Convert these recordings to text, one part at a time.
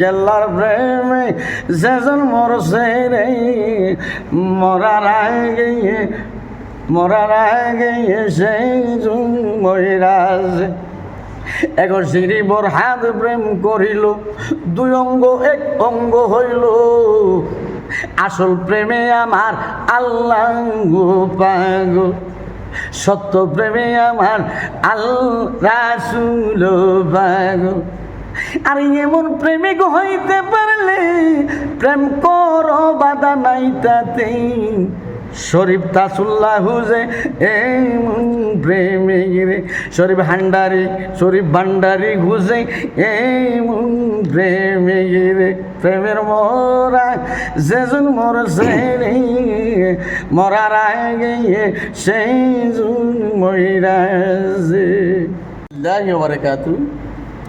গেল্লার প্রেমে যেজন মরছে রে মরার আগে সেই মহিরাজ এখন সিঁড়ি বর হাত প্রেম করিল দুই অঙ্গ এক অঙ্গ হইল আসল প্রেমে আমার আল্লাহ পাগো সত্য প্রেমে আমার রাসূল পাগো আর এমন প্রেমিক হইতে পারলে প্রেম করো বাধা নাই তাতে শরীফ তাসুল্লাহ হুজে এমন প্রেমিক রে শরীফ ভান্ডারি হুজে এমন প্রেমিক রে প্রেমের মরা যেজন মরছে রে মরার আগে সেই মহিরাজে আল্লাহু বারাকাতু।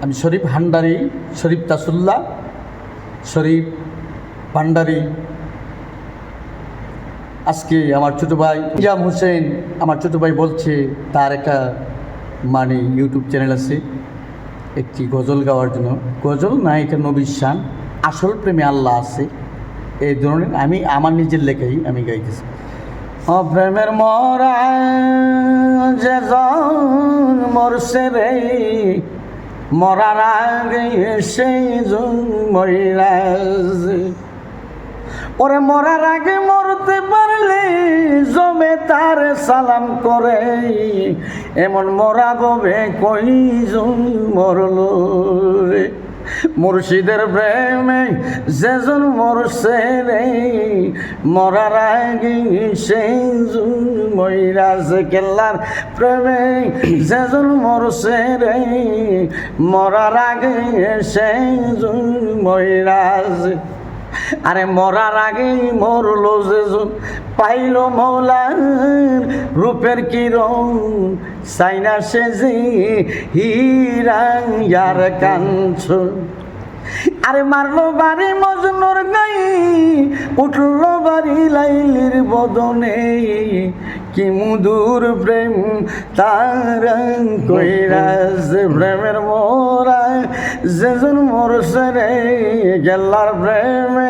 আমি শরীফ ভান্ডারি, শরীফ তাসুল্লাহ, শরীফ ভান্ডারি। আজকে আমার ছোটো ভাই ইজাম হোসেন, আমার ছোটো ভাই বলছে তার একটা ইউটিউব চ্যানেল আছে একটি গজল গাওয়ার জন্য। গজল না, এটা নবীর শান, আসল প্রেমে আল্লাহ আছে, এই ধরনের আমি আমার নিজের লেখাই আমি গাইতেছি। প্রেমের মরা যেজন মরছে রে মরার আগে সেই মহিরাজ ওরে মরার আগে মরতে পারলে জমে তার সালাম করে এমন মরা ববে কইজন মরলো রে মুর্শিদের প্রেমে যেজন মরছে রে মরার আগে সেই মহিরাজ কেল্লার প্রেমে যেজন মরছে রে মরার আগে সেই মহিরাজ আরে মরার আগেই মরলো যেজন পাইল মৌলার রূপের কিরণ সাইনা সে যে হীরাং ইয়ার কাঞ্চন আরে মারলো বাড়ি মজনুর গাই উঠলো বাড়ি লাইলির বদনে কি মধুর প্রেম তার কইরাজ প্রেমের মোরা যেজন মরছে রে গেল্লার প্রেমে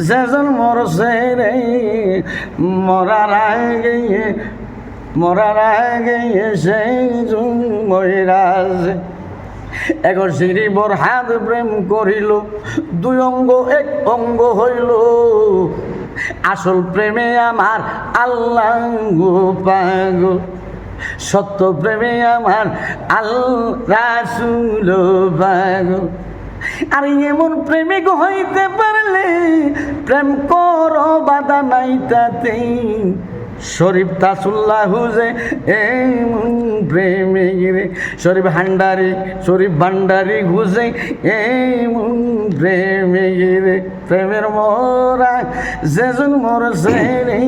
যেজন মরছে রে মরার আগে সেই মহিরাজ এখন সিঁড়ি বর হাত প্রেম করিল দুই অঙ্গ এক অঙ্গ হইল আসল প্রেমে আমার আল্লাহ পাগো সত্য প্রেমে আমার রাসূল পাগো আর এমন প্রেমিক হইতে পারলে প্রেম করো বাধা নাই তাতে শরীফ তাসুল্লাহ হুজে এমন প্রেমিক রে শরীফ ভান্ডারি হুজে এমন প্রেমিক রে প্রেমের মরা যেজন মরছে রে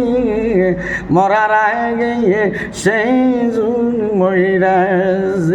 মরার আগে সেই মহিরাজ।